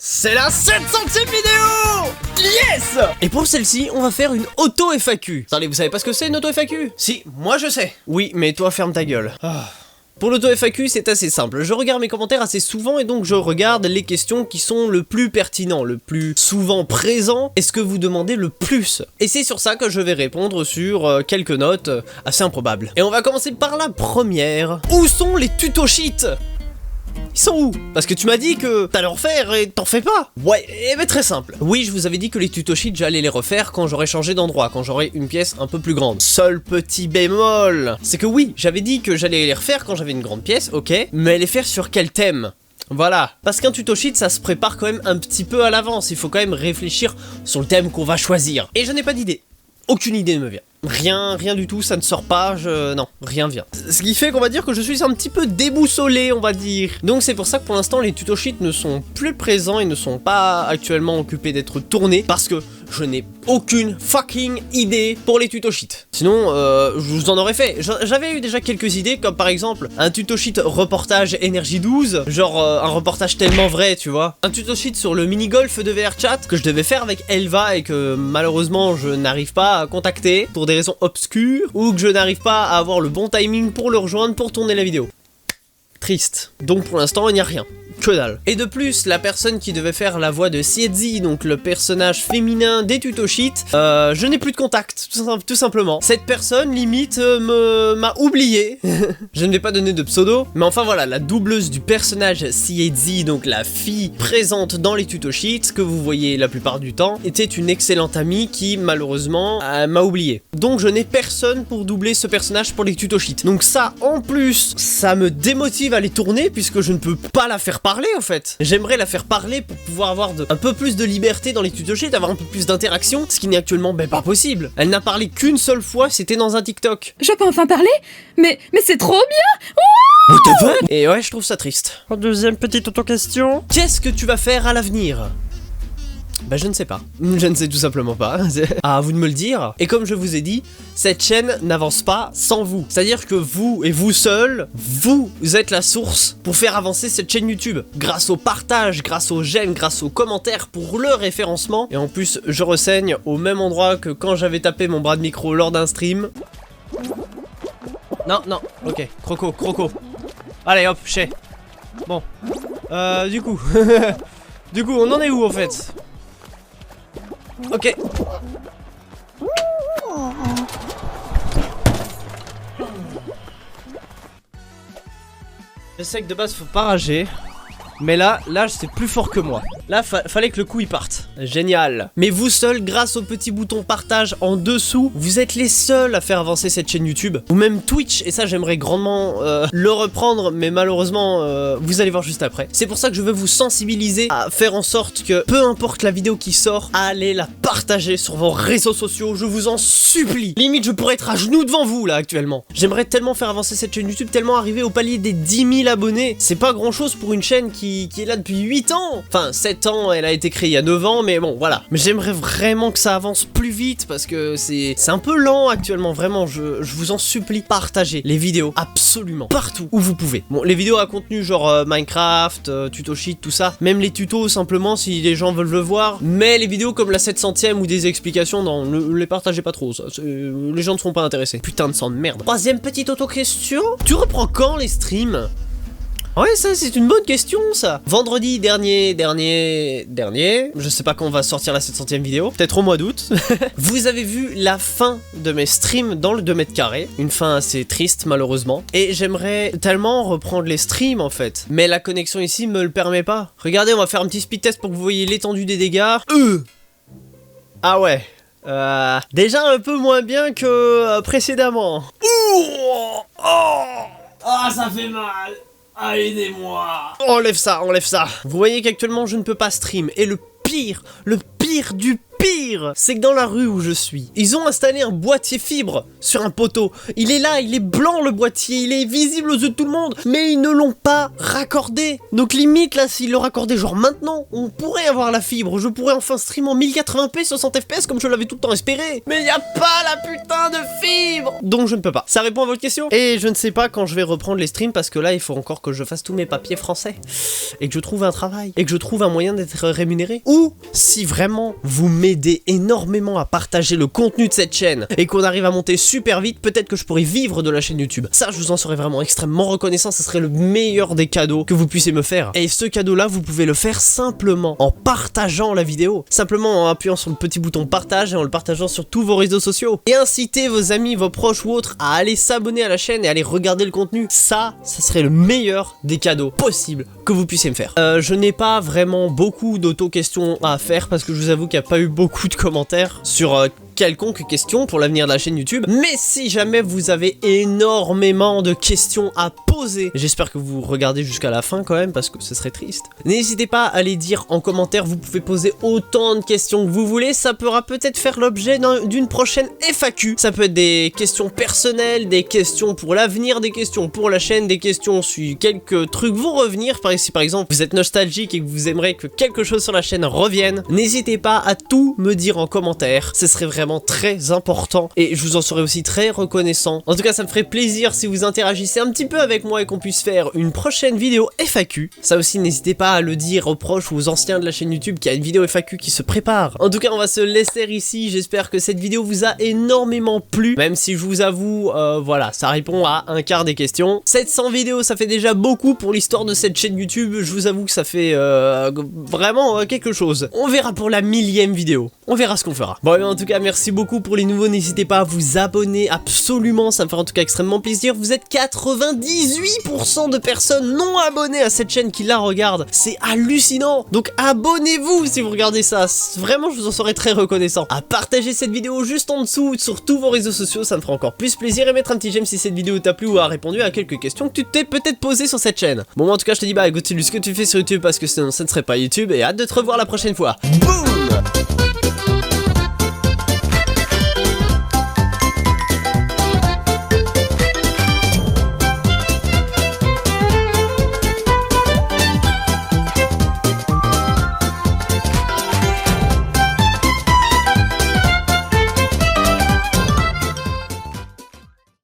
C'est la 700e vidéo! Yes! Et pour celle-ci, on va faire une auto-FAQ. Attendez, vous savez pas ce que c'est une auto-FAQ? Si, moi je sais. Oui, mais toi ferme ta gueule. Pour l'auto-FAQ, c'est assez simple. Je regarde mes commentaires assez souvent et donc je regarde les questions qui sont le plus pertinents, le plus souvent présents et ce que vous demandez le plus. Et c'est sur ça que je vais répondre sur quelques notes assez improbables. Et on va commencer par la première. Où sont les tutos cheats? Ils sont où? Parce que tu m'as dit que t'allais refaire et t'en fais pas. Ouais, et ben très simple. Oui, je vous avais dit que les tutos cheats, j'allais les refaire quand j'aurais changé d'endroit, quand j'aurais une pièce un peu plus grande. Seul petit bémol, c'est que oui, j'avais dit que j'allais les refaire quand j'avais une grande pièce, ok, mais les faire sur quel thème? Voilà, parce qu'un tuto cheat ça se prépare quand même un petit peu à l'avance, il faut quand même réfléchir sur le thème qu'on va choisir. Et je n'ai pas d'idée, aucune idée ne me vient. Rien du tout, ça ne sort pas, non, rien vient. Ce qui fait qu'on va dire que je suis un petit peu déboussolé, on va dire. Donc c'est pour ça que pour l'instant les tutos cheats ne sont plus présents et ne sont pas actuellement occupés d'être tournés, parce que je n'ai aucune fucking idée pour les tutos cheats. Sinon, je vous en aurais fait. J'avais eu déjà quelques idées, comme par exemple un tuto cheat reportage énergie 12, genre un reportage tellement vrai, tu vois. Un tuto cheat sur le mini-golf de VRChat que je devais faire avec Elva et que malheureusement je n'arrive pas à contacter pour des raisons obscures, ou que je n'arrive pas à avoir le bon timing pour le rejoindre pour tourner la vidéo. Triste. Donc pour l'instant il n'y a rien. Que dalle. Et de plus, la personne qui devait faire la voix de Siedzi, donc le personnage féminin des tutos cheats, je n'ai plus de contact, tout simplement. Cette personne, limite, m'a oublié. Je ne vais pas donner de pseudo, mais enfin voilà, la doubleuse du personnage Siedzi, donc la fille présente dans les tutos cheats, que vous voyez la plupart du temps, était une excellente amie qui, malheureusement, m'a oublié. Donc je n'ai personne pour doubler ce personnage pour les tutos cheats. Donc ça, en plus, ça me démotive à les tourner, puisque je ne peux pas la faire parler en fait. J'aimerais la faire parler pour pouvoir avoir un peu plus de liberté dans les tutos cheats, avoir un peu plus d'interaction, ce qui n'est actuellement pas possible. Elle n'a parlé qu'une seule fois, c'était dans un TikTok. Je peux enfin parler? Mais c'est trop bien! What the fuck? Et ouais, je trouve ça triste. Deuxième petite auto-question. Qu'est-ce que tu vas faire à l'avenir? Bah je ne sais pas, je ne sais tout simplement pas, à vous de me le dire. Et comme je vous ai dit, cette chaîne n'avance pas sans vous. C'est-à-dire que vous et vous seul, vous êtes la source pour faire avancer cette chaîne YouTube. Grâce au partage, grâce aux j'aime, grâce aux commentaires pour le référencement. Et en plus, je renseigne au même endroit que quand j'avais tapé mon bras de micro lors d'un stream. Non, ok, croco. Allez hop, chez. Bon, du coup, du coup, on en est où en fait? Ok. Je sais que de base faut pas rager, mais là c'est plus fort que moi. Là fallait que le coup il parte. Génial. Mais vous seul, grâce au petit bouton partage en dessous, vous êtes les seuls à faire avancer cette chaîne YouTube. Ou même Twitch, et ça j'aimerais grandement le reprendre, mais malheureusement vous allez voir juste après. C'est pour ça que je veux vous sensibiliser à faire en sorte que, peu importe la vidéo qui sort, allez la partager sur vos réseaux sociaux, je vous en supplie. Limite je pourrais être à genoux devant vous là actuellement. J'aimerais tellement faire avancer cette chaîne YouTube, tellement arriver au palier des 10 000 abonnés. C'est pas grand chose pour une chaîne qui est là depuis 8 ans. Enfin 7 ans, elle a été créée il y a 9 ans, mais bon voilà. Mais j'aimerais vraiment que ça avance plus vite parce que c'est un peu lent actuellement, vraiment, je vous en supplie, partagez les vidéos absolument partout où vous pouvez. Bon, les vidéos à contenu genre Minecraft, tuto cheat, tout ça, même les tutos simplement si les gens veulent le voir, mais les vidéos comme la 700e ou des explications, non, ne les partagez pas trop, ça, les gens ne seront pas intéressés. Putain de sang de merde. Troisième petite auto-question, tu reprends quand les streams? Ouais, ça c'est une bonne question ça. Vendredi dernier, je sais pas quand on va sortir la 700e vidéo, peut-être au mois d'août. Vous avez vu la fin de mes streams dans le 2 mètres carrés, une fin assez triste malheureusement. Et j'aimerais tellement reprendre les streams en fait, mais la connexion ici me le permet pas. Regardez, on va faire un petit speed test pour que vous voyez l'étendue des dégâts. Ah ouais. Déjà un peu moins bien que précédemment. Ah, ça fait mal. Ah, aidez-moi. Enlève ça. Vous voyez qu'actuellement je ne peux pas stream. Et le pire du pire, c'est que dans la rue où je suis, ils ont installé un boîtier fibre sur un poteau. Il est là, il est blanc le boîtier, il est visible aux yeux de tout le monde, mais ils ne l'ont pas raccordé. Donc limite là, s'ils le raccordaient genre maintenant, on pourrait avoir la fibre, je pourrais enfin stream en 1080p 60 fps comme je l'avais tout le temps espéré. Mais y a pas la putain de fibre, donc je ne peux pas. Ça répond à votre question? Et je ne sais pas quand je vais reprendre les streams parce que là il faut encore que je fasse tous mes papiers français et que je trouve un travail et que je trouve un moyen d'être rémunéré. Ou si vraiment vous m'aidez énormément à partager le contenu de cette chaîne et qu'on arrive à monter super vite, peut-être que je pourrais vivre de la chaîne YouTube. Ça, je vous en serais vraiment extrêmement reconnaissant, ce serait le meilleur des cadeaux que vous puissiez me faire. Et ce cadeau-là, vous pouvez le faire simplement en partageant la vidéo, simplement en appuyant sur le petit bouton partage et en le partageant sur tous vos réseaux sociaux. Et inciter vos amis, vos proches ou autres à aller s'abonner à la chaîne et aller regarder le contenu. Ça serait le meilleur des cadeaux possibles que vous puissiez me faire. Je n'ai pas vraiment beaucoup d'auto-questions à faire parce que je vous avoue qu'il n'y a pas eu beaucoup de commentaires sur quelconque question pour l'avenir de la chaîne YouTube. Mais si jamais vous avez énormément de questions à poser, j'espère que vous regardez jusqu'à la fin quand même parce que ce serait triste. N'hésitez pas à les dire en commentaire, vous pouvez poser autant de questions que vous voulez, ça pourra peut-être faire l'objet d'une prochaine FAQ. Ça peut être des questions personnelles, des questions pour l'avenir, des questions pour la chaîne, des questions sur quelques trucs vont revenir. Si par exemple vous êtes nostalgique et que vous aimeriez que quelque chose sur la chaîne revienne, n'hésitez pas à tout me dire en commentaire, ce serait vraiment très important et je vous en serais aussi très reconnaissant. En tout cas, ça me ferait plaisir si vous interagissez un petit peu avec moi et qu'on puisse faire une prochaine vidéo FAQ. Ça aussi, n'hésitez pas à le dire aux proches ou aux anciens de la chaîne YouTube qu'il y a une vidéo FAQ qui se prépare. En tout cas, on va se laisser ici. J'espère que cette vidéo vous a énormément plu, même si je vous avoue, voilà, ça répond à un quart des questions. 700 vidéos, ça fait déjà beaucoup pour l'histoire de cette chaîne YouTube. Je vous avoue que ça fait vraiment quelque chose. On verra pour la 1000e vidéo. On verra ce qu'on fera. Bon, en tout cas, merci beaucoup pour les nouveaux, n'hésitez pas à vous abonner absolument, ça me fera en tout cas extrêmement plaisir. Vous êtes 98% de personnes non abonnées à cette chaîne qui la regardent, c'est hallucinant. Donc abonnez-vous si vous regardez ça, vraiment je vous en serai très reconnaissant. À partager cette vidéo juste en dessous sur tous vos réseaux sociaux, ça me fera encore plus plaisir, et mettre un petit j'aime si cette vidéo t'a plu ou a répondu à quelques questions que tu t'es peut-être posées sur cette chaîne. Bon, en tout cas je te dis bah écoute, c'est ce que tu fais sur YouTube parce que sinon ça ne serait pas YouTube, et hâte de te revoir la prochaine fois. Boum.